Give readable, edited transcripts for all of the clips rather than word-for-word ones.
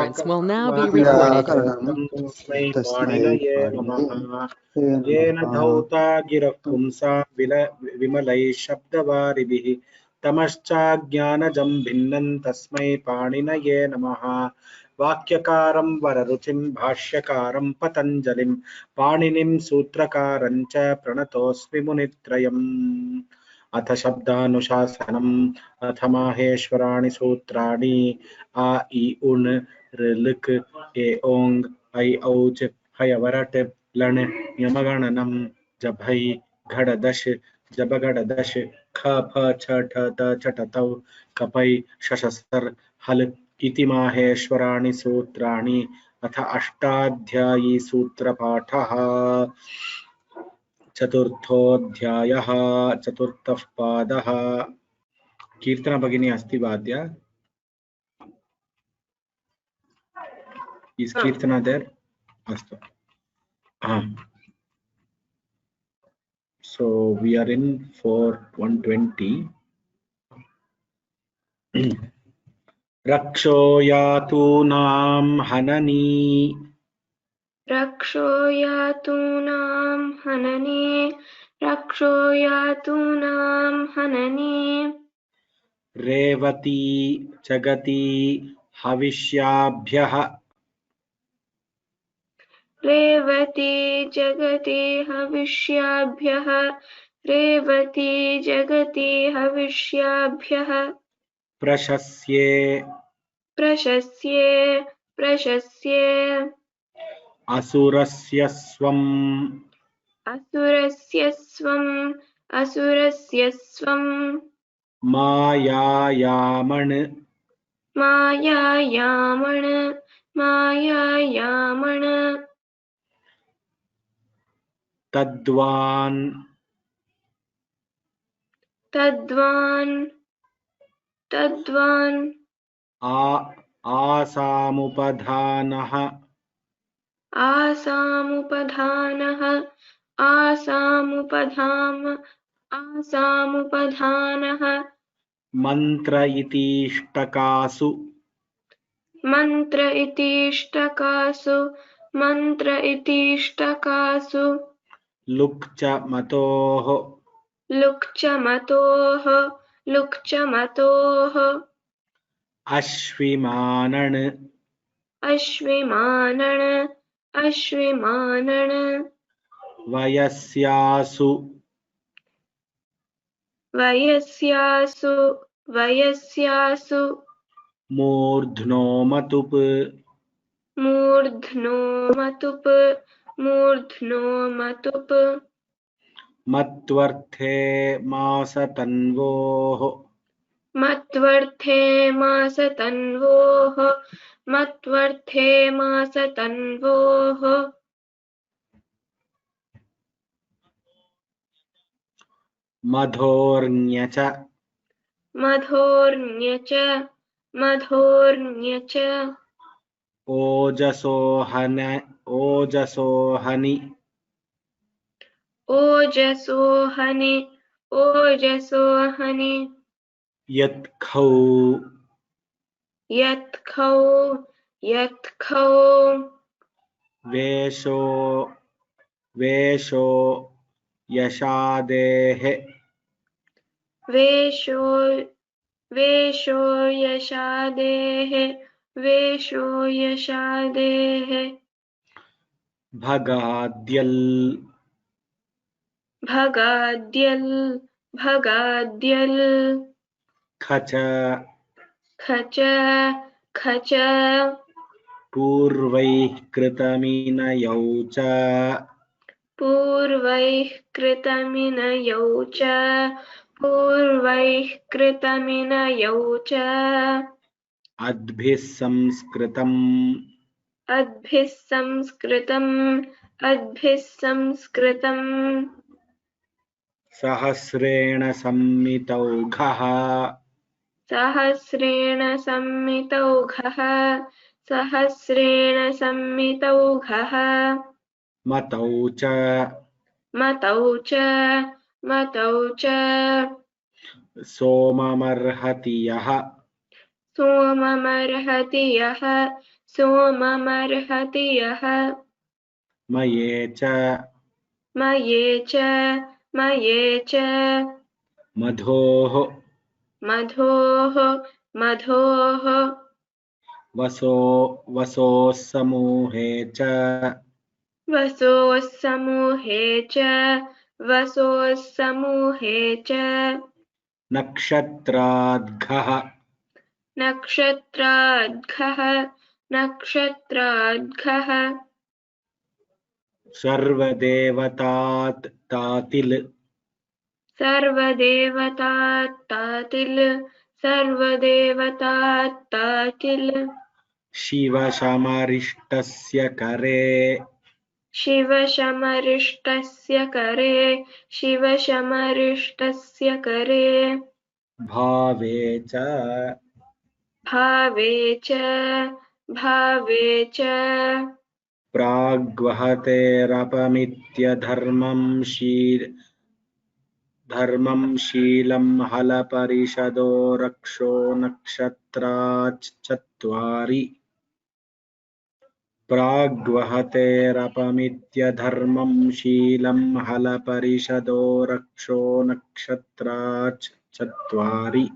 conference will now be recorded. तस्मै पाणिनये नमः। येन धौता गिरः पुंसा विमलैः शब्दवारिभिः तमश्चाज्ञानजं भिन्नं तस्मै पाणिनये नमः। वाक्यकारं वररुचिं भाष्यकारं पतञ्जलिं पाणिनिं सूत्रकारं च प्रणतोऽस्मि मुनित्रयम्। अथ शब्दानुशासनम् अथ माहेश्वराणि सूत्राणि आ इ उन् ऋ ए ओङ् ऐ औच हयवरट् लण् यमगणनं जभै घडदश जबगडदश ख फ छ ठ त च ट तौ कपै शशस्तर हल् इति माहेश्वराणि सूत्राणि। अथ अष्टाध्यायी सूत्रपाठः। चतुर्थोऽध्यायः चतुर्थः पादः। कीर्तना भगिनी अस्ति वाद्य? Is Kirtana there? Astu. So we are in 120. रक्षो यातूनां हननी रक्षो यातूनां हनने रक्षो यातूनां हनने रेवती जगति हविष्याभ्यः रेवती जगति हविष्याभ्यः रेवती जगति हविष्याभ्यः प्रशस्ये प्रशस्ये प्रशस्ये असुरस्य स्वम् असुरस्य स्वम् असुरस्य स्वम् मायायामन् मायायामन् मायायामन् तद्वान् तद्वान् तद्वान् आसामुपधानः आसामुपधानः आसामुपधानः मंत्र इतीष्टकासु मंत्र इतीष्टकासु मंत्र इतीष्टकासु लुक्च मतोः लुक्च मतोः लुक्च मतोः अश्विमानन् अश्विमानन् अश्विमानन् वयस्यासु वयस्यासु वयस्यासु मूर्ध्नो मतुप् मूर्ध्नो मतुप् मूर्ध्नो मतुप् मत्वर्थे मासतन्वोः मत्वर्थे मासतन्वोः मत्वर्थे मासतन्वोः मधोर्ण्यच मधोर्ण्यच मधोर्ण्यच ओजसोहनि ओजसोहनि ओजसोहनि यत्खौ यत्खौ यत्खौ वेशो यशादेः वेशो वेशो यशादेः वेशो यशादेः भगाद्यल् भगाद्यल् भगाद्यल् खच खच खच पूर्वैः कृतमिनयौ च पूर्वैः कृतमिनयौ च पूर्वैः कृतमिनयौ च अद्भिः संस्कृतम् अद्भिः संस्कृतम् अद्भिः संस्कृतम् सहस्रेण सम्मितौघः सहस्रेण सम्मितौघः सहस्रेण सम्मितौघः मतौ च मतौ च मतौ च सोममर्हति यः सोममर्हति यः सोममर्हति यः मये च मये च मधोः मधोः वसोः समूहे च वसोः समूहे च नक्षत्राद्घः नक्षत्राद्घः सर्वदेवतात् तातिल् सर्वदेवतात्तातिल् शिवशमरिष्टस्य करे शिवशमरिष्टस्य करे भावे च प्राग्वहतेरपमित्यधर्मं शीलं हलपरिषदो रक्षो नक्षत्राच्चत्वारि प्राग्वहतेरपमित्यधर्मं शीलं हलपरिषदो रक्षो नक्षत्राच्चत्वारि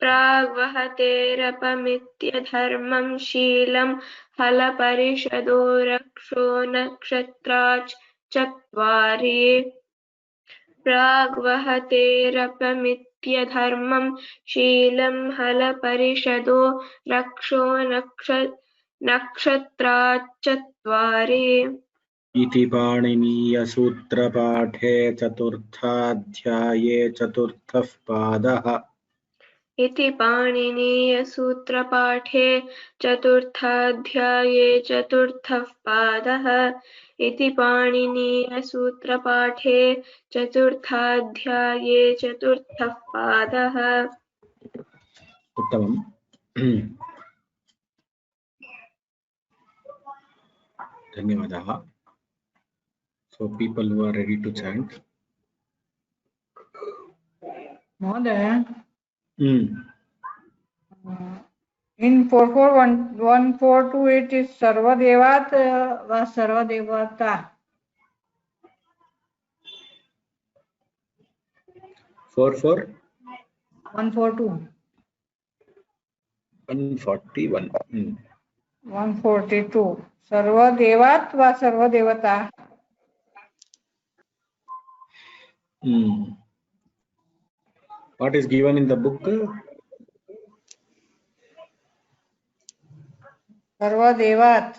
प्राग्वहतेरपमित्यधर्मं शीलं हलपरिषदो रक्षो नक्षत्राच्चत्वारि प्राग्वहतेरपमित्यधर्मं शीलं हलपरिषदो रक्षो नक्षत्राच्चत्वारि इति पाणिनीयसूत्रपाठे चतुर्थाध्याये चतुर्थः पादः इति पाणिनीयसूत्रपाठे चतुर्थाध्याये चतुर्थः पादः इति पाणिनीयसूत्रपाठे चतुर्थाध्याये चतुर्थः पादः उत्तमम् धन्यवादाः so people who are ready to chant Mother, mm. in 44114 it is Sarvadevat was Sarvadevata. 142. 141 142. Sarvadevat was Sarvadevata. What is given in the book? Sarvadevat.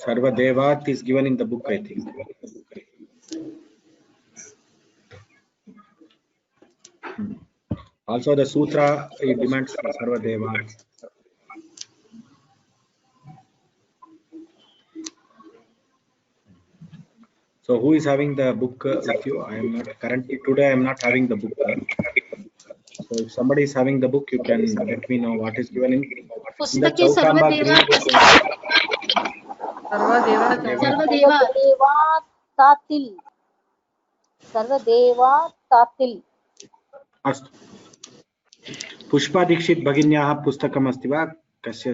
Sarvadevat is given in the book, I think. Also the sutra, it demands Sarvadevat. So who is having the book with you? I am not currently, today I am not having the book. So if somebody is having the book, you can let me know what is given in the Chaukamba Green book. सर्वदेवातातिल् अस्तु पुष्पा दीक्षित भगिन्याः पुस्तकम् अस्ति वा कस्य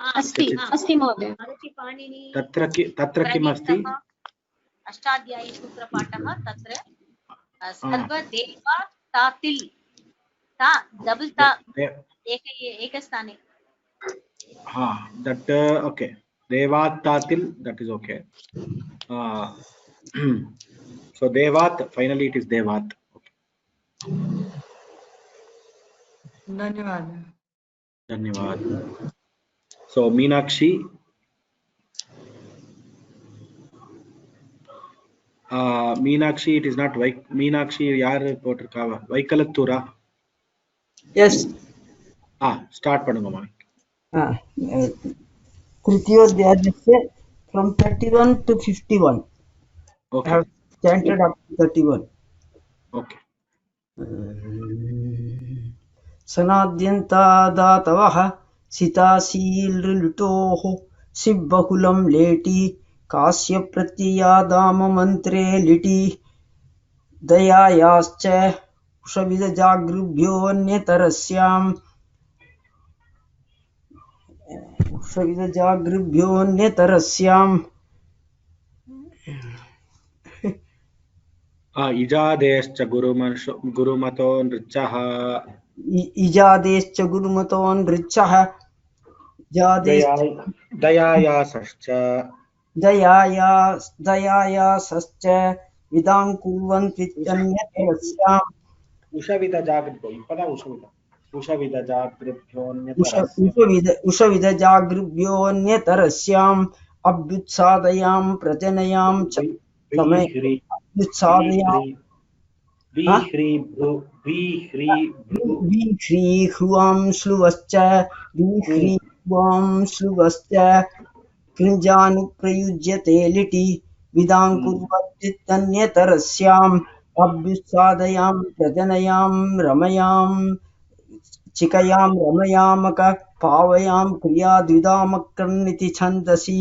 अस्ति महोदय तत्र किम् अस्ति अष्टाध्यायी सूत्रपाठः तत्र सर्वदेवातातिल् ता डबल ता एकस्थाने that okay devat tatil, that is okay. So devat, finally it is devat. Okay. Dhanyawad. So Meenakshi, Meenakshi, it is not Meenakshi yaar potrukava Vaikalattura. Yes. Start padunga ma. Kritiyodyadhyasya from 31 to 51. Okay. I have chanted up to 31. Okay. Sanadyanta datavah सितासील लुटोः सिब्बहुलं लेटि कास्य प्रत्ययादाम मन्त्रे लिटि दयायाश्च उषविदजागृभ्योऽन्यतरस्याम् इजादेश्च गुरुमतो नृचः इजादेश्च गुरुमतो नृचः दयायासश्च दयायासश्च विदां कुर्वन्त्वित्यन्यतरस्याम् उषविदजागृभ्योऽन्यतरस्याम् अभ्युत्सादयां प्रजनयां च ह्रीह्रूवां श्लुवश्च कृञ्जानुप्रयुज्यते लिटि विदां कुर्वन्त्वित्यन्यतरस्याम् अभ्युत्सादयां प्रजनयां रमयां चिकयां रमयामक पावयां क्रिया द्विधामकर्णिति छन्दसि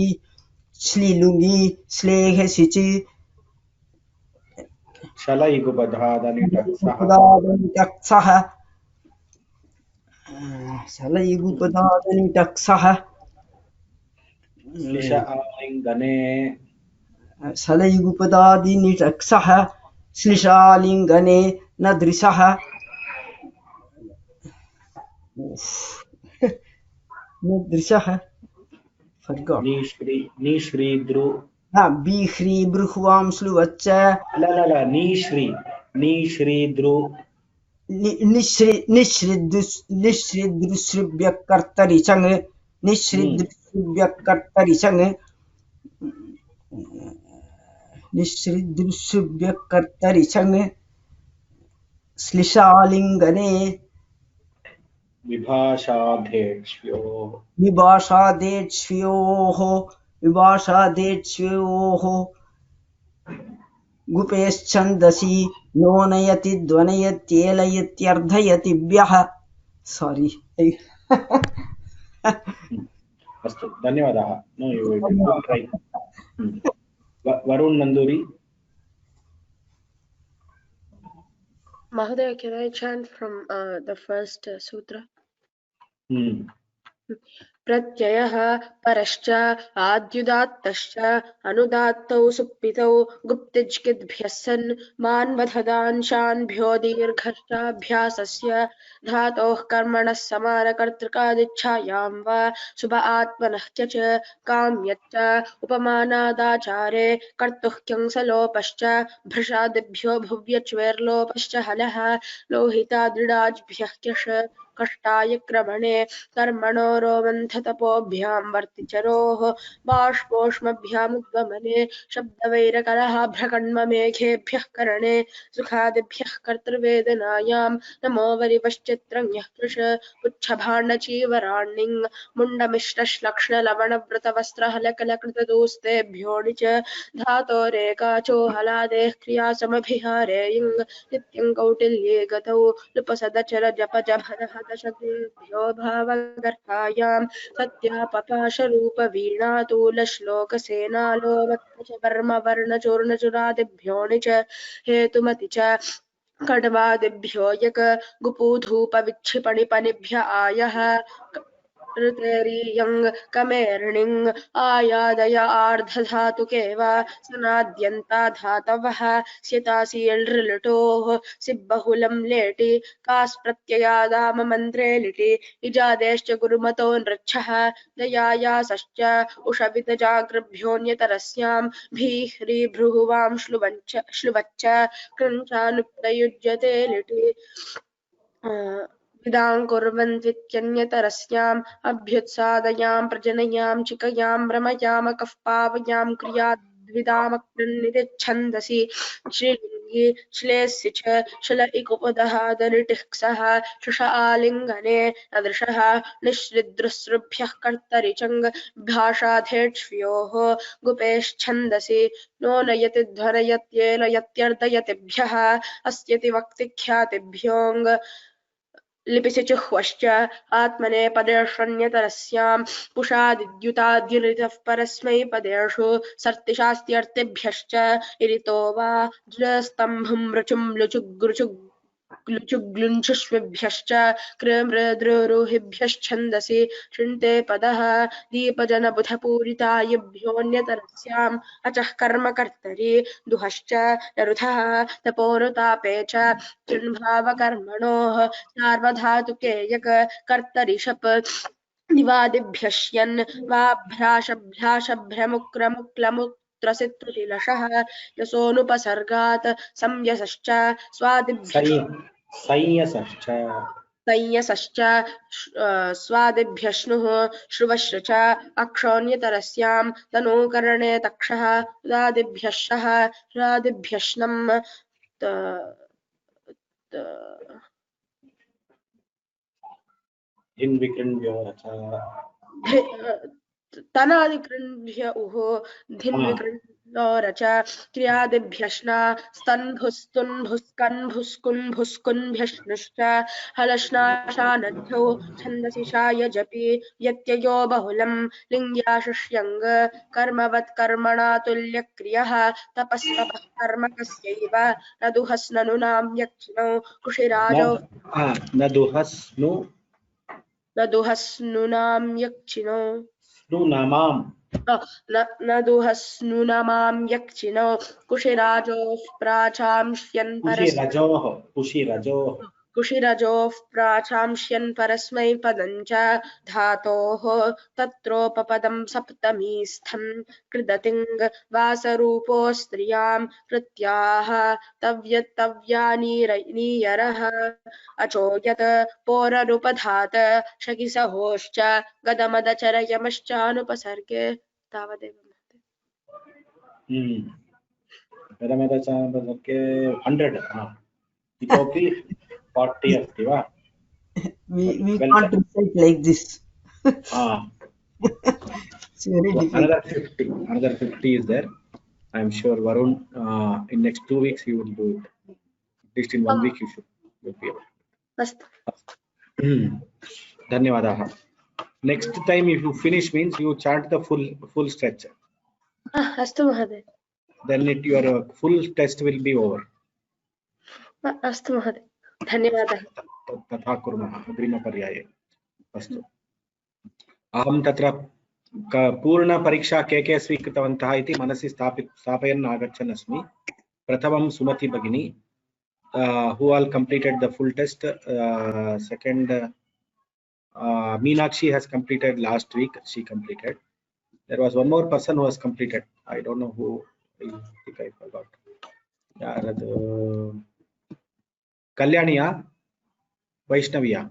श्लीलुङि श्लेघ शिचि शलैगुपदादनिटक्सः शलैगुपदादिनिटक्सः श्लिशालिङ्गने न दृशः बीह्रीबृह्वां श्लुवच्च निःश्रिदृशृभ्यकर्तरिचङ् श्लिशालिङ्गने विभाषादेक्ष्योः गुपेश्छन्दसि नो नयति ध्वनयत्येलयत्यर्धयतिभ्यः सारी अस्तु धन्यवादः Varuna Nanduri Mahodaya, can I chant from the first sutra? प्रत्ययः परश्च आद्युदात्तश्च अनुदात्तौ सुप्पितौ गुप्तिज्किद्भ्यः सन् मान्वधदांशान्भ्यो दीर्घश्चाभ्यासस्य धातोः कर्मणः समानकर्तृकादिच्छायां वा शुभ आत्मनः च काम्यच्च उपमानादाचारे कर्तुः क्यंसलोपश्च भृशादिभ्यो भुव्यच्वेर्लोपश्च हलः लोहिता दृढाज्भ्यः क्यश कष्टाय क्रमणे कर्मणो रोमन्थतपोभ्यां वर्तिचरोः बाष्पोष्मभ्यामुद्गमने शब्दवैरकलः भ्रकण्ममेघेभ्यः करणे सुखादिभ्यः कर्तृवेदनायां नमो वरिपश्चित्रङ्यः कृश पुच्छभाण्डचीवराण्णिं मुण्डमिश्रश्लक्ष्णलवणव्रतवस्त्रहलकलकृतदूस्तेभ्यो च धातोरेकाचो हलादेः क्रियासमभिहारे इङ् नित्यं कौटिल्ये गतौ लुपसदचर जप जभदहदशदेभ्यो भावगर्भायां सत्यापपाशरूपवीणातूलश्लोकसेनालोमत्पच वर्मवर्णचूर्णचुरादिभ्यो च हेतुमति च कण्वादिभ्यो यक गुपूधूपविक्षिपणिपनिभ्य आयः ऋतेरीयं कमेर्णिं आयादय आर्धधातुके वा सनाद्यन्ता धातवः स्यतासील्ऋलुटोः सिब्बहुलं लेटि कास्प्रत्ययादाम मन्त्रे लिटि इजादेश्च गुरुमतो नृच्छः दयायासश्च उषविदजागृभ्योऽन्यतरस्यां भीह्रीभृहुवां श्लुवच्च कृञ्चानुप्रयुज्यते लिटि विदां कुर्वन्त्वित्यन्यतरस्याम् अभ्युत्सादयां प्रजनयां चिकयां रमयामकः पावयां क्रियाद्विदामकृन्निच्छन्दसि श्रीलिङ्गि श्लेषि च शल इकुपदहादनिटिक्सः शश आलिङ्गने अदृशः निःश्रिद्रुसृभ्यः कर्तरिचङ् भाषाधेक्ष्व्योः गुपेश्छन्दसि नो नयति ध्वनयत्येलयत्यर्धयतिभ्यः अस्यति वक्तिख्यातिभ्योऽङ् लिपिसिचुह्वश्च आत्मनेपदेषण्यतरस्यां पुषादिद्युताद्युरितः परस्मै पदेषु सर्तिशास्त्यर्थिभ्यश्च इरितो वा स्तम्भं रुचुं लुचुग्लुञ्चुष्विभ्यश्च कृमृद्रुरुहिभ्यश्छन्दसि शृण्ते पदः दीपजनबुधपूरितायिभ्योऽन्यतरस्याम् अचः कर्मकर्तरि दुहश्च नरुथः तपोनुतापे च तृण्भावकर्मणोः सार्वधातुके यक कर्तरि शप् निवादिभ्यश्यन् वा भ्राशभ्राशभ्रमुक्रमुक्लमुत्रसित्रुतिलशः यशोनुपसर्गात् संयसश्च संयसश्च स्वादिभ्यश्नुः श्रुवश्च अक्षोऽन्यतरस्यां तनूकरणे तक्षः उदादिभ्यश्शः रादिभ्यश्नम् तनादिकृण्भ्य उहो धिन्विकृण्डोरच क्रियादिभ्यश्ना स्तन्भुस्तुन्भुस्कन्भुस्कुन्भुस्कुन्भ्यश्नुश्च हलश्नाशानद्धौ छन्दसि शाय जपि व्यत्ययो बहुलं लिङ्ग्याशुष्यङ्ग कर्मवत्कर्मणा तुल्यक्रियः तपस्तपः कर्म कस्यैव न दुहस्ननुनां यक्षिणौ कुशिराजौ न दुहस्नुनां यक्षिणौ न दुहस्नुनमां यक्षिणौ कुशिराजोः प्राचांश्यन् कुशिरजोः प्राचांश्यन् परस्मै पदं च धातोः तत्रोपपदं सप्तमीस्थं कृदतिङ् वासरूपो स्त्रियां कृत्याः तव्यनीयरः अचो यत् पोरनुपधात शकिसहोश्च गदमदचरयमश्चानुपसर्गे तावदेव। गदमदचरयमश्चानुपसर्गे 100 इतोपि 40 अस्ति वा? We can't recite like this. It's very difficult. Another 50 is there. I am sure Varun in next 2 weeks he will do it. At least in 1 week you should be able. Dhanyavadah. Next time if you finish means you chant the full stretch. अस्तु महोदय. Then your full test will be over. अस्तु महोदय. धन्यवादः. तथा कुर्मः अग्रिमपर्याये. अस्तु. अहं तत्र पूर्णपरीक्षा के स्वीकृतवन्तः इति मनसि स्थापयन् आगच्छन् अस्मि. प्रथमं सुमति भगिनी who all completed the full test. Second Meenakshi has completed last week. She completed. There was one more person who has completed. I don't know who. I think I forgot. Kalyaniya, Vaishnaviya.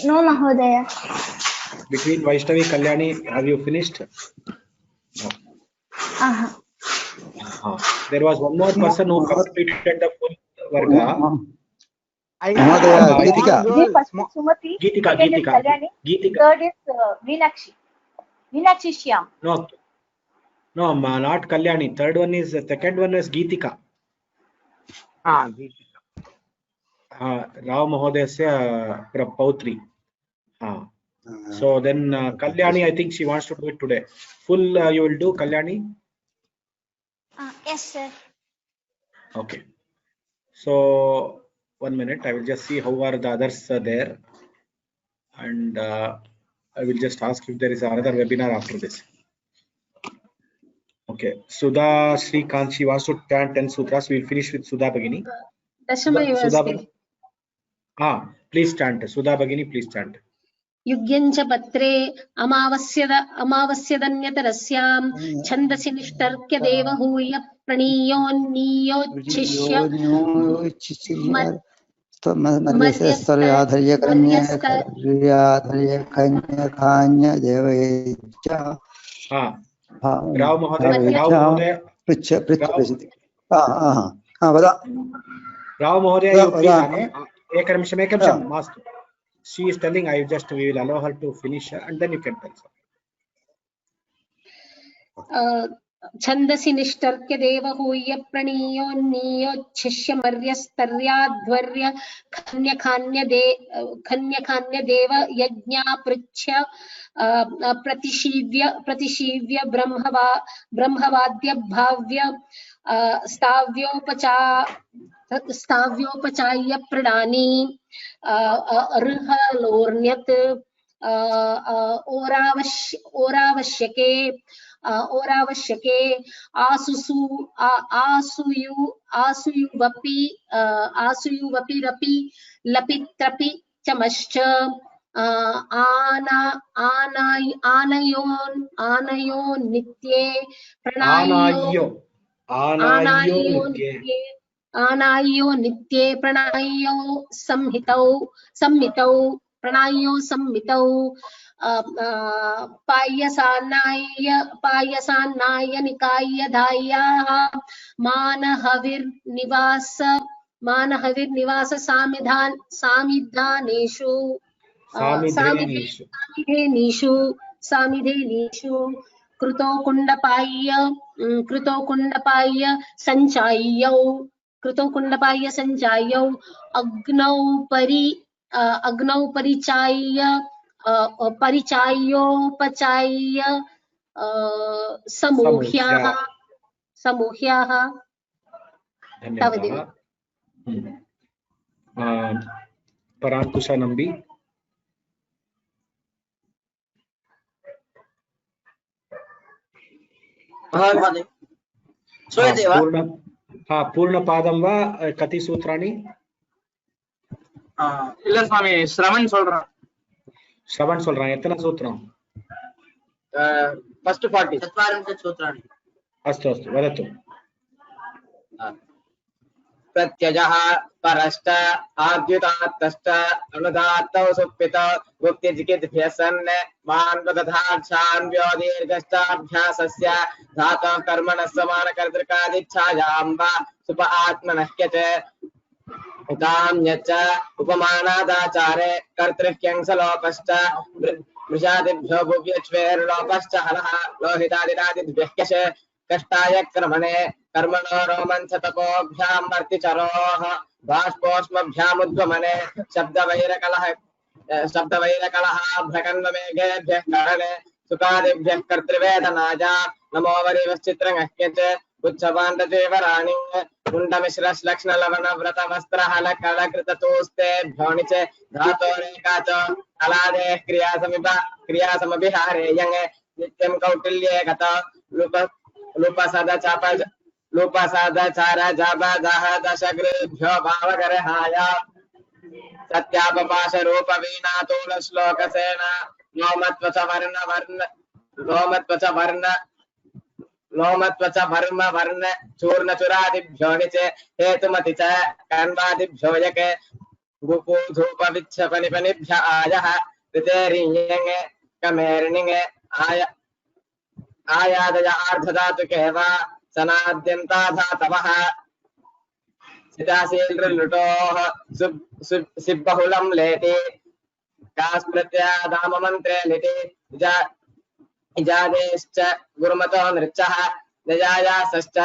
No, Mahodaya. Between Vaishnavi, Kalyani, have you finished? No. There was one more person who completed the full varga. Sumati. Geetika. Third is Meenakshi. Meenakshi Shyam. No, not Kalyani. Second one is Geetika. Geetika. Rao Mahodayasya Pautri. So then Kalyani, I think she wants to do it today. Full you will do, Kalyani? Yes, sir. Okay. So 1 minute, I will just see how are the others there. And I will just ask if there is another webinar after this. Okay. Sudha Srikant, she wants to chant 10 sutras. We will finish with Sudha Bhagini. Please chant. Sudha Bhagini, please chant. युग्यञ्च पत्रे अमावस्यदन्यतरस्यां छन्दसि निष्टर्क्य देवहूय प्रणीयोन्नीयोच्छिष्य राव महोदय एक निमिषं मास्तु. She is telling we will allow her to finish and then you can tell. छन्दसि निष्टर्क्य देवहूय प्रणीयोन्नीयोच्छिष्यमर्यस्तर्याध्वर्य खन्यखान्य देव यज्ञापृच्छ्य प्रतिशीव्य ब्रह्मवाद्य भाव्य स्थाव्योपचाय्य प्रणानी ऋहलोर्ण्यत् ओरावश्यके आसुयुवपि रपि लपित्रपि चमश्च आनयो नित्ये आनायो नित्ये प्रणायो संहितौ पायसान्नाय निकाय धायाः मानहविर्निवास सामिधेनीषु कृतो कुण्डपाय्य सञ्चाय्यौ अग्नौ परिचाय्योपचाय्य समूह्याः धन्यवादः। परांकुश नंबी पूर्ण पादम वा कति सूत्राणि இல்ல சுவாமி ஸ்ரவன் சொல்றான் எத்தனை சூத்திரம் फर्स्ट 40 चत्वारिंशत् सूत्राणि अस्तु अस्तु वदतु प्रत्यजः परश्च आद्युतात्तश्च अनुदात्तौ सुप्पितौ गुप्तिजिकिद्भ्यसन् मान्वदधाक्षान्व्योदीर्घश्चाभ्यासस्य धातोः कर्मणः समानकर्तृकादिच्छायां वा सुप आत्मनह्यते उकाम्यच्च उपमानादाचारे कर्तृह्यंसलोपश्च वृषादिभ्यो भुव्यच्वेर्लोपश्च हलः लोहितादिरादिभ्यः क्यशे कष्टाय क्रमणे कर्मणो रोमञ्चतपोभ्यां वर्तिचरोः बाष्पोष्मभ्यामुद्गमने शब्दवैरकलः भ्रकन्वमेघेभ्यः करणे सुखादिभ्यः कर्तृवेदनाय नमो वरिवश्चित्रङ्क्यच उच्चपाण्डचेवराणि कुण्डमिश्रश्लक्ष्णलवणव्रतवस्त्रहलकलकृततोस्ते भ्योणिच धातोरेकाच कलादेः क्रियासमभिहारे यङ् नित्यं कौटिल्ये गत लुपसदचार जपदः दशगृभ्यो भावगर्हाय सत्यापपाश रूप वीणातूल श्लोकसेन लोमत्वच वर्म वर्ण चूर्ण चुरादिभ्यो निच हेतुमति च कण्वादिभ्यो यक गुपु धूप विच्छपनिपनिभ्य आयः ऋतेरिञ् कमेर्णिङ् आयादय आर्धधातुके वा सनाद्यन्ताधातवः सिताशीलृलुटोः सिब्बहुलं लेति कास्प्रत्यादाममन्त्रे लिटि इजादेश्च गुरुमतो नृत्यः दयायासश्च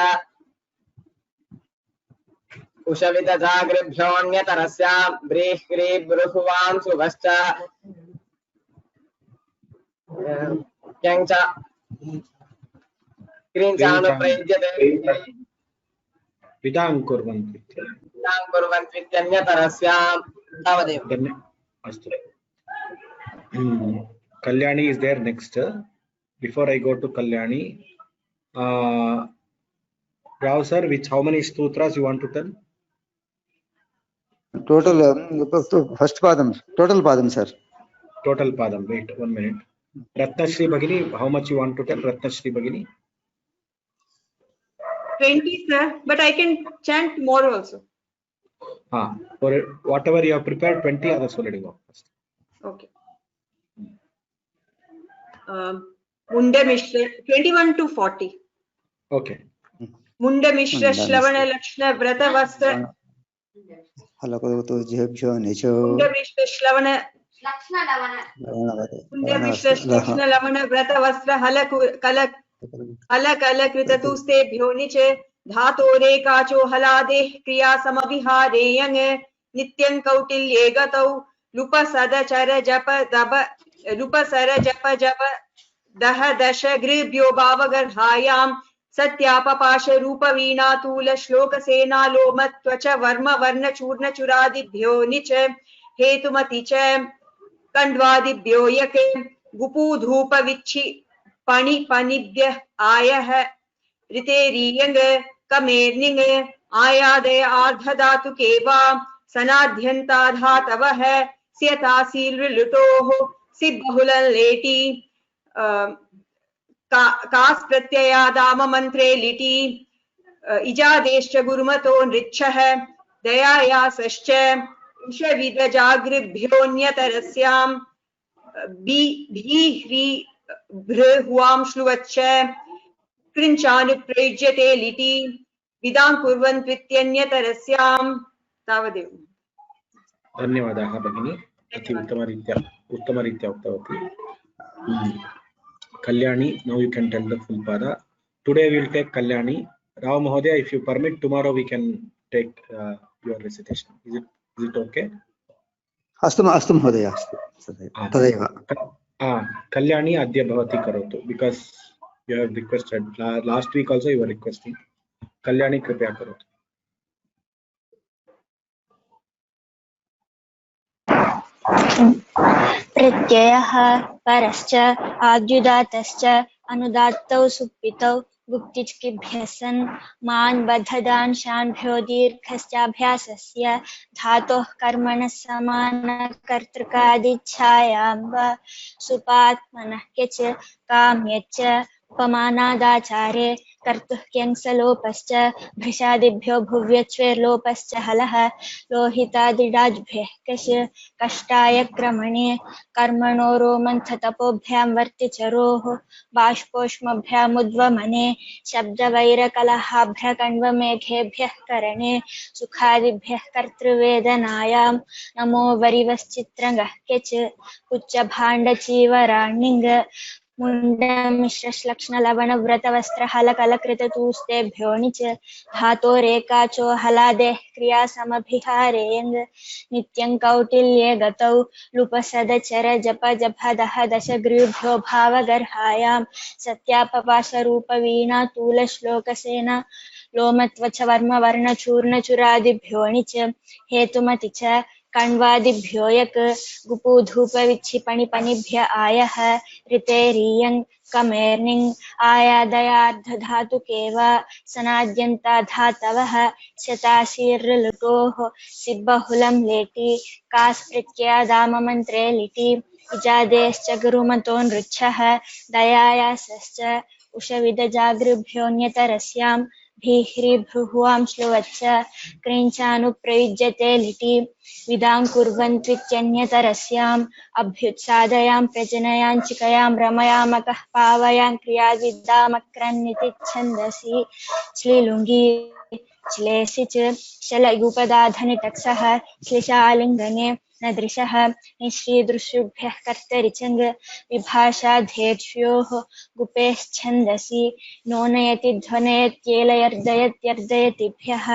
उषविदजागृभ्योऽन्यतरस्यां ब्रीह्रीब्रुहुवां सुभश्च क्यञ्च क्रीञ्चानुप्रयुज्यते विदां कुर्वन्त्वित्यन्यतरस्यां तावदेव। अस्तु Kalyani is there next. Before I go to Kalyani, Rao sir, how many sutras you want to tell? Total first padam, total padam sir. Total padam. Wait 1 minute. Ratnashri Bhagini, how much you want to tell? Ratnashri Bhagini? 20, sir, but I can chant more also. For whatever you have prepared, 20 others already go. Okay. Munda Mishra 21 to 40. Okay. Munda Mishra Shlavana Lakshna Vrata Vastra. Halakoto Jebjo Nicho. Munda Mishra Shlavana Lakshna Lavana. Munda Mishra Lakshna Lavana Vrata Vastra अलक अलक कृततुस्तेभ्यो निच धातोरेकाचो हलादे क्रिया समविहारे young नित्यं कौटिल्ये गतौ लुपसदचर जप दह दश गृभ्यो भावगर्भायां सत्यापपाश रूप वीणातूल श्लोक सेनालोम त्वच वर्म वर्ण चूर्ण चुरादिभ्यो निच हेतुमति च कण्ड्वादिभ्यो यक गुपूधूप विच्छि पणि पनिभ्य आयः ऋतेरीयङ् कमेर्निङ् आयादय आर्धधातुके वा सनाद्यन्ता धातवः स्यतासीलृटोः सिबहुललेटी कास् प्रत्ययादाम मन्त्रे लिटि इजादेश्च गुरुमतो नृच्छः दयायासश्च उषविदजागृभ्योऽन्यतरस्यां भीह्री भृहुवां श्लुवच्च कृञ्चानुप्रयुज्यते लिटि विदां कुर्वन्त्वित्यन्यतरस्यां तावदेव। धन्यवादाः भगिनी, अति उत्तमरीत्या उक्तवती। Kalyani, now you can tell the full pada. Today we will take Kalyani. Rao Mahodaya, if you permit, tomorrow we can take your recitation. Is it okay? अस्तु महोदय, अस्तु तदेव। Kalyani adya bhavati karotu, because you have requested last week also you were requesting. Kalyani kripya karotu. प्रत्ययः परश्च आद्युदातश्च अनुदात्तौ सुप्पितौ गुप्तिचकिभ्यः सन् मान् बद्धदांशाभ्यो दीर्घश्चाभ्यासस्य धातोः कर्मणः समानकर्तृकादिच्छायां वा सुपात्मनः केच काम्यच्च उपमानादाचारे कर्तुः क्यङ्सलोपश्च भृशादिभ्यो भुव्यच्वेर्लोपश्च हलः लोहितादिडाज्भ्यः कष्टाय क्रमणे कर्मणो रोमन्थतपोभ्यां वर्तिचरोः बाष्पोष्मभ्यामुद्वमने शब्दवैरकलहाभ्यकण्वमेघेभ्यः करणे सुखादिभ्यः कर्तृवेदनायां नमो वरिवश्चित्रङ्गः केच उच्चभाण्डचीवराण्यङ्ग मुण्डमिश्रश्लक्ष्णलवणव्रतवस्त्रहलकलकृततूस्तेभ्यो णिच धातोरेकाचो हलादेः क्रियासमभिहारे यङ् नित्यं कौटिल्ये गतौ लुपसदचर जप जपदः दशगृभ्यो भावगर्हायां सत्यापपाशरूपवीणातूलश्लोकसेना लोमत्वच वर्म वर्णचूर्णचुरादिभ्यो णिच हेतुमति च कण्वादिभ्यो यक गुपूधूपविच्छिपणिपनिभ्य आयः ऋतेरीयङ् कमेर्निङ् आयादयार्धधातुके वा सनाद्यन्ता धातवः शताशीर्लुटोः सिबहुलं लेटि कास् प्रत्ययादाममन्त्रे लिटि इजादेश्च गुरुमतो नृच्छः दयायासश्च उषविदजागृभ्योऽन्यतरस्यां भीह्री भृहुवां श्लुवच्च क्रिञ्चानुप्रयुज्यते लिटि विदां कुर्वन्त्वित्यन्यतरस्याम् अभ्युत्सादयां प्रजनयाञ्चिकयां रमयामकः पावयां क्रियाविद्दामक्रन्निति छन्दसि श्लीलुङ्गी श्लेषि च शलयुपदाधनिटक्सः श्लिशालिङ्गने नदृशः निश्रीदृशुभ्यः कर्तरिचङ्ग विभाषाधेर्ष्योः गुपेश्छन्दसि नोनयति ध्वनयत्येलयर्दयत्यर्दयतिभ्यः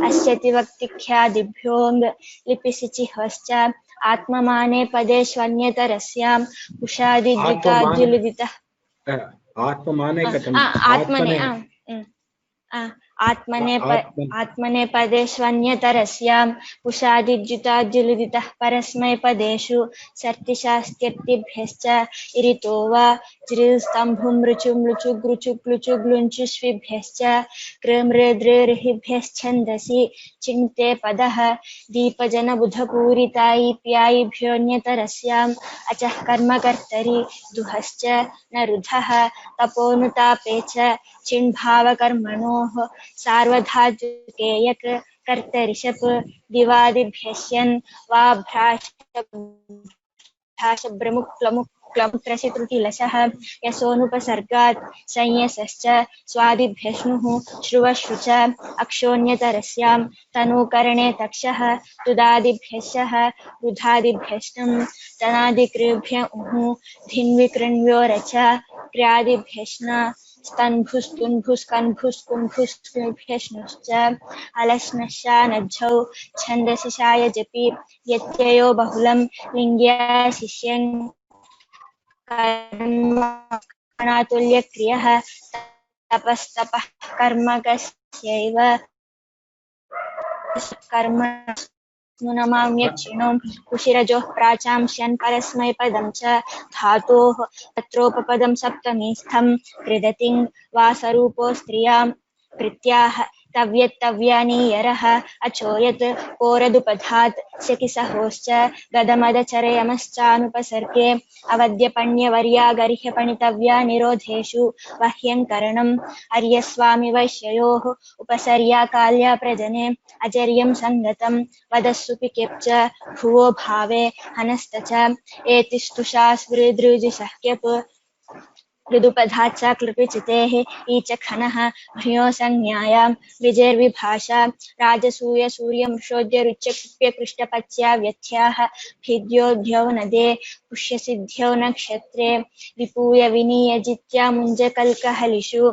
अस्यति वक्तिख्यादिभ्योऽङ्ग लिपिसिचिहश्च आत्ममाने पदेष्वन्यतरस्यां उषादिद्युताद्युलिदितः आत्ममाने कथम्? आत्मने पदेष्वन्यतरस्यां उषादिद्युताद्युलिदितः परस्मैपदेषु सर्तिशास्त्यर्तिभ्यश्च इरितो वा ज्रिस्तम्भुं ऋचुं लुचुग्रुचुक्लुचुग्लुञ्चुष्विभ्यश्च कृमृद्रिर्हिभ्यश्छन्दसि चिन्ते पदः दीपजनबुधपूरितायिप्यायिभ्योऽन्यतरस्याम् अचः कर्मकर्तरि दुहश्च न रुधः तपोनुतापे च चिन्भावकर्मणोः सार्वधातुके यक कर्तरिषप् दिवादिभ्यस्यन् वा भ्राशब्रमुक्लमुक्लमुत्रसितृटिलशः यशोनुपसर्गात् संयसश्च स्वादिभ्यश्नुः श्रुवश्रु च अक्षोऽन्यतरस्यां तनूकरणे तक्षः तुदादिभ्यश्चः रुधादिभ्यश्नं तनादिकृभ्य धिन्विकृण्व्यो रच क्रियादिभ्यश्न स्तन्भुस्कुम्भुस्कुम्भुस्कुम्भ्यश्नुश्च अलश्नश्चानद्धौ छन्दसि शायजपि व्यत्ययो बहुलं लिङ्ग्या शिष्यं कर्मणातुल्यक्रियः तपस्तपः कर्मकस्यैव कर्म नमाम्यक्षिणों कुशिरजोः प्राचांस्यन् परस्मैपदं च धातोः तत्रोपपदं सप्तमीस्थं कृदतिं वासरूपो स्त्रियां प्रत्याह तव्यत्तव्यानीयरः अचोयत् कोरदुपधात् शकिसहोश्च गदमदचरयमश्चानुपसर्गे अवद्यपण्यवर्यागर्ह्यपणितव्या निरोधेषु वह्यङ्करणम् अर्यस्वामि वैश्ययोः उपसर्या काल्या प्रजने अजर्यं सङ्गतं वदस्सुपि केप्च भुवो भावे हनस्त च एतिस्तुषा स्मृदृजिषः केप् मृदुपधाच्च क्लृपिचितेः ईचखनः भ्रियो संज्ञायां विजैर्विभाषा राजसूय सूर्यमृषोद्यरुच्यकृष्टपच्या व्यथ्याः भिद्योऽध्यौ नदे पुष्यसिद्ध्यौ नक्षत्रे विपूय विनीयजित्या मुञ्जकल्कहलिषु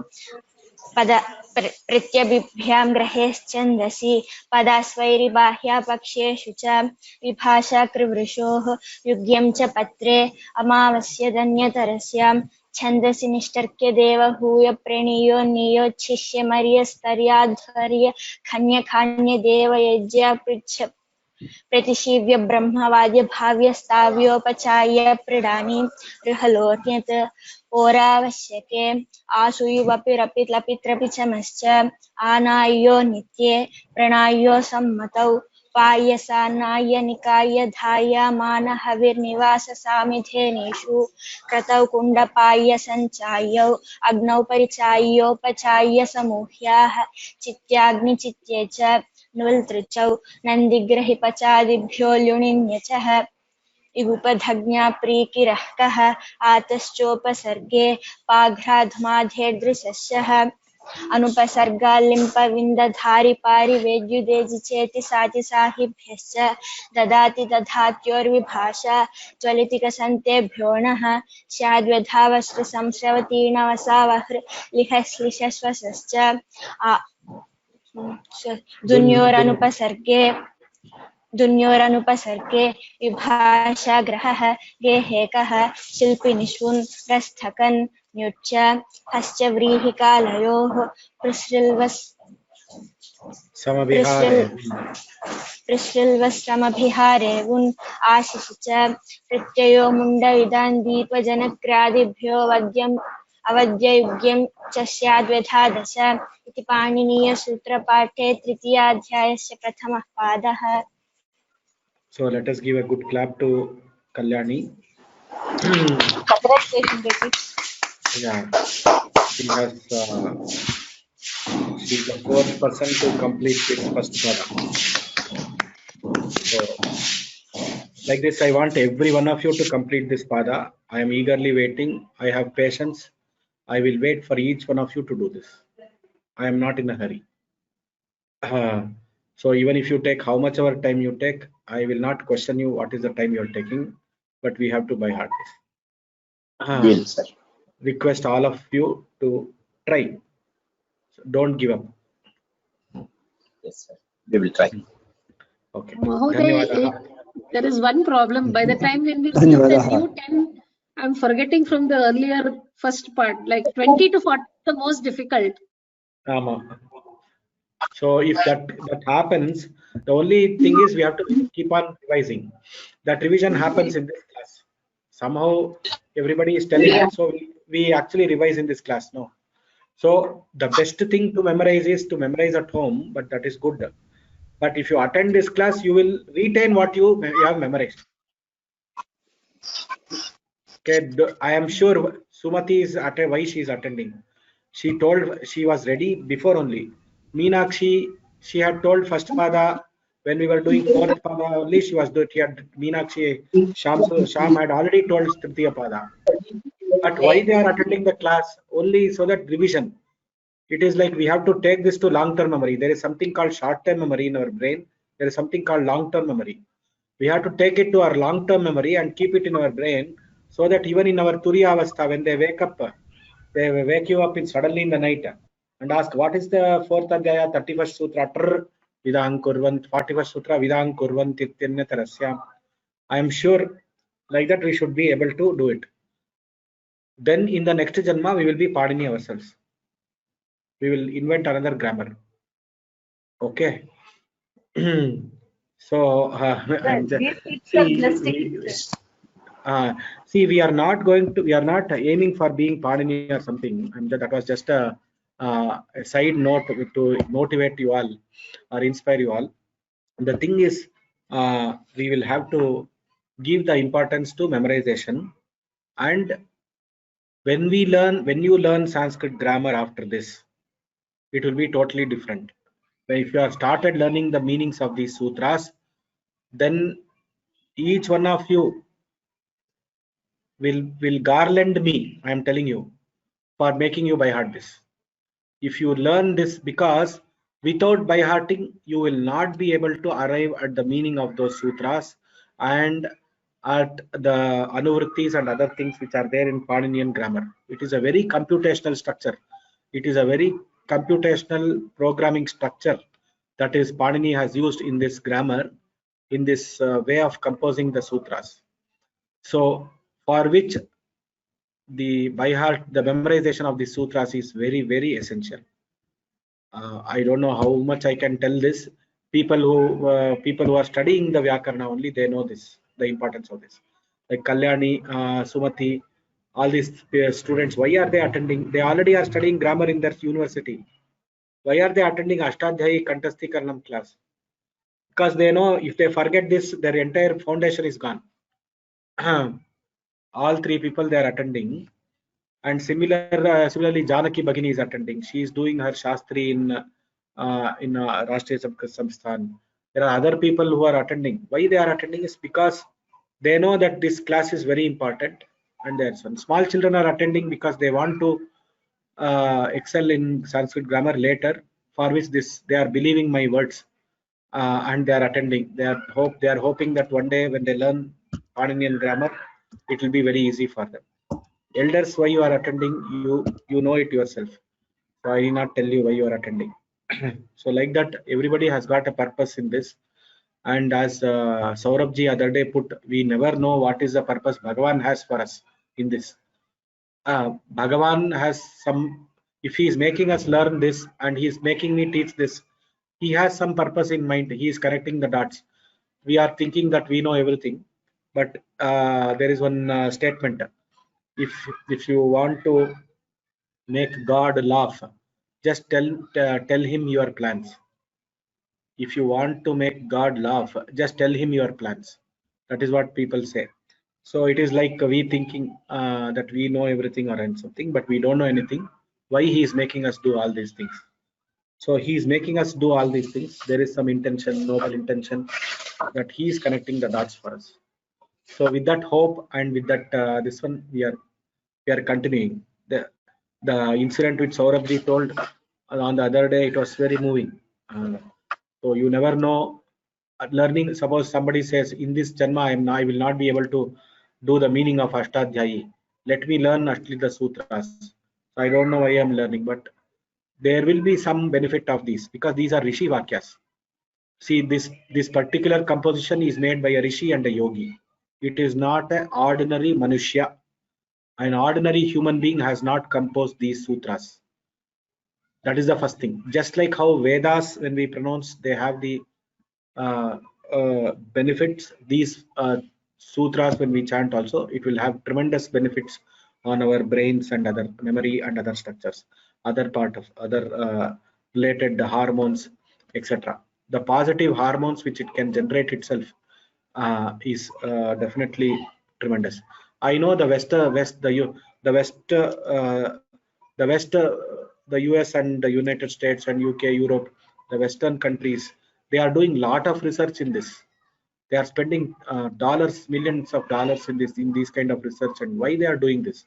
पद प्रत्यभिभ्यां ग्रहेश्चन्दसि पदास्वैरिबाह्या पक्षेषु च विभाषा कृवृषोः युग्यं च पत्रे अमावस्यदन्यतरस्यां छन्दसि निष्टर्क्य देवहूय प्रणीयो नियोच्छिष्य मर्यस्तर्याध्वर्य खन्यखान्य देवयज्ञा पृच्छ प्रतिशीव्य ब्रह्मवाद्य भाव्य स्थाव्योपचार्य प्रीडानि ऋहलोर्यत् ओरावश्यके आसुयुवपि रपित् लपित्रपि चमश्च आनाय्यो नित्ये प्रणाय्यो सम्मतौ पायसानाय्य निकाय धायमान हविर्निवास सामिधेनेषु क्रतौ कुण्डपाय्य सञ्चाय्यौ अग्नौ परिचाय्योपचाय्य समूह्याः चित्याग्निचित्ये च नुल्तृचौ नन्दिग्रहिपचादिभ्यो ल्युणिन्यचः इगुपधज्ञा प्रीकिरः आतश्चोपसर्गे पाघ्राधुमाधेर्दृशस्यः अनुपसर्गाल्लिम्पविन्दधारि पारिवेद्युदेजि चेति साति साहिभ्यश्च ददाति दधात्योर्विभाषा ज्वलितिकसन्तेभ्योऽणः स्याद्वधावस्त्रसंश्रवतीर्णवसावहृलिहश्लिषश्वसश्च दुन्योरनुपसर्गे विभाषा ग्रहः गेहेकः शिल्पिनिष्वुन् रस्थकन् न्युच्च हश्च व्रीहिकालयोः पृश्रिल्वस्त्रमभिहारे उन् आशिषि च प्रत्ययो मुण्डविदान्दीपजनक्रादिभ्यो अवद्ययुग्यं च स्याद्व्यधादश इति पाणिनीयसूत्रपाठे तृतीयाध्यायस्य प्रथमः पादः. So let us give a good clap to Kalyani. Yeah, she's the fourth person to complete this first pada. So like this, I want every one of you to complete this pada. I am eagerly waiting. I have patience. I will wait for each one of you to do this. I am not in a hurry. So even if you take how much ever time you take, I will not question you what is the time you are taking, but we have to by heart this. Request all of you to try. So don't give up. Yes, sir. We will try. Okay. Mahoday, there is one problem. By the time when we see the new 10, I'm forgetting from the earlier first part, like 20 to 40 the most difficult. So if that happens, the only thing is we have to keep on revising. That revision happens in this class. Somehow everybody is telling it, so we actually revise in this class. No. So the best thing to memorize is to memorize at home, but that is good. But if you attend this class, you will retain what you have memorized. Okay, I am sure Sumati is why she is attending. She told she was ready before only. Meenakshi, she had told first pada when we were doing fourth pada only. She was doing. Meenakshi, Sham had already told Tritiya pada. But why they are attending the class? Only so that revision. It is like we have to take this to long-term memory. There is something called short-term memory in our brain. There is something called long-term memory. We have to take it to our long-term memory and keep it in our brain so that even in our Turiya Avastha, when they wake up, They wake you up suddenly in the night and ask, what is the fourth adhyaya, 31st sutra? Vidang kurvant, 41st sutra, Vidang kurvant ityanya tarasyam. I am sure like that we should be able to do it. Then in the next Janma, we will be Padini ourselves. We will invent another grammar. Okay. So, see, we are not aiming for being Padini or something. That was just a side note to motivate you all or inspire you all. The thing is, we will have to give the importance to memorization, and when you learn Sanskrit grammar after this, it will be totally different. If you have started learning the meanings of these sutras, then each one of you will garland me, I am telling you, for making you by heart this. If you learn this, because without by hearting, you will not be able to arrive at the meaning of those sutras and at the anuvrittis and other things which are there in Paninian grammar. It is a very computational structure. It is a very computational programming structure that is Panini has used in this grammar, in this way of composing the sutras. So for which the by heart, the memorization of the sutras is very, very essential. I don't know how much I can tell this. People who are studying the Vyakarna only, they know this, the importance of this. Like Kalyani, Sumati, all these students, why are they attending? They already are studying grammar in their university. Why are they attending Ashtadhyayi Kantastikaranam class? Because they know if they forget this, their entire foundation is gone. All three people they are attending, and similarly Janaki Bhagini is attending. She is doing her Shastri in Rashtriya Samsthan. There are other people who are attending. Why they are attending is because they know that this class is very important, and there's some small children are attending because they want to excel in Sanskrit grammar later, for which they are believing my words, and they are attending. They are hoping that one day when they learn Paninian grammar, it will be very easy for them. Elders, why you are attending, you know it yourself. So I will not tell you why you are attending. So like that, everybody has got a purpose in this. And as Saurabhji other day put, we never know what is the purpose Bhagavan has for us in this. Bhagavan has some, if he is making us learn this and he is making me teach this, he has some purpose in mind. He is connecting the dots. We are thinking that we know everything, but there is one statement. If you want to make God laugh, just tell him your plans. If you want to make God laugh, just tell him your plans. That is what people say. So it is like we thinking that we know everything or something, but we don't know anything. Why he is making us do all these things? So he is making us do all these things. There is some intention, noble intention, that he is connecting the dots for us. So with that hope and with that this one, we are continuing. The incident which Saurabhji told on the other day, it was very moving. So you never know. Learning, suppose somebody says, in this Janma I will not be able to do the meaning of Ashtadhyayi. Let me learn Ashlita Sutras. So I don't know why I am learning, but there will be some benefit of these, because these are Rishi Vakyas. See, this particular composition is made by a Rishi and a Yogi. It is not an ordinary Manushya. An ordinary human being has not composed these sutras. That is the first thing. Just like how Vedas, when we pronounce, they have the benefits. These sutras, when we chant also, it will have tremendous benefits on our brains and other memory and other structures, other related hormones, etc. The positive hormones which it can generate itself is definitely tremendous. I know the the US and the United States and UK, Europe, the Western countries, they are doing a lot of research in this. They are spending millions of dollars in these kind of research. And why they are doing this?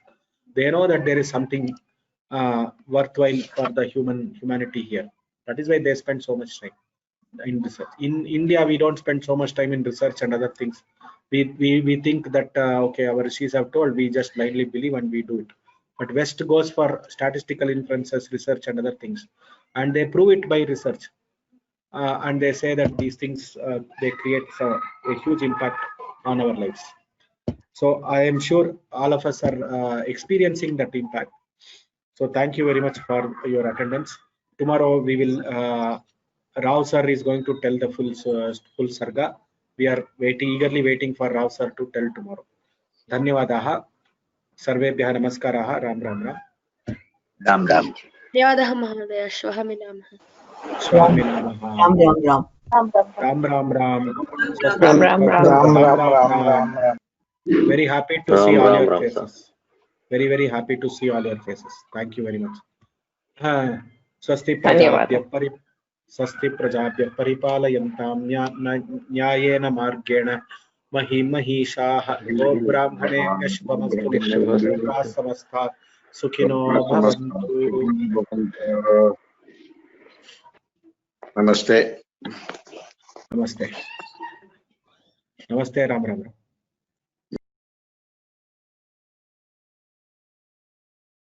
They know that there is something worthwhile for the humanity here. That is why they spend so much time in research. In India, we don't spend so much time in research and other things. We think that okay, our rishis have told, we just blindly believe and we do it. but West goes for statistical inferences, research, and other things, and they prove it by research. And they say that these things they create a huge impact on our lives. So I am sure all of us are experiencing that impact. So thank you very much for your attendance. Tomorrow we will Rao sir is going to tell the full sarga. We are eagerly waiting for Rao sir to tell tomorrow. Dhanyawadaha. Sarvebhyah namaskaraha. Ram ram ram. Ram ram. धन्यवादः महोदय श्वः मिलामः Shwah minamah. Ram ram ram. Ram ram ram. Ram. Very happy to see all your faces. Very happy to see all your faces. Thank you very much. Swasti prajabhya paripalayantam nyayena margena mahimahishah go brahmane shubhamastu loka samastha sukhino bhavantu. Namaste. Namaste. Namaste. Ram ram ram.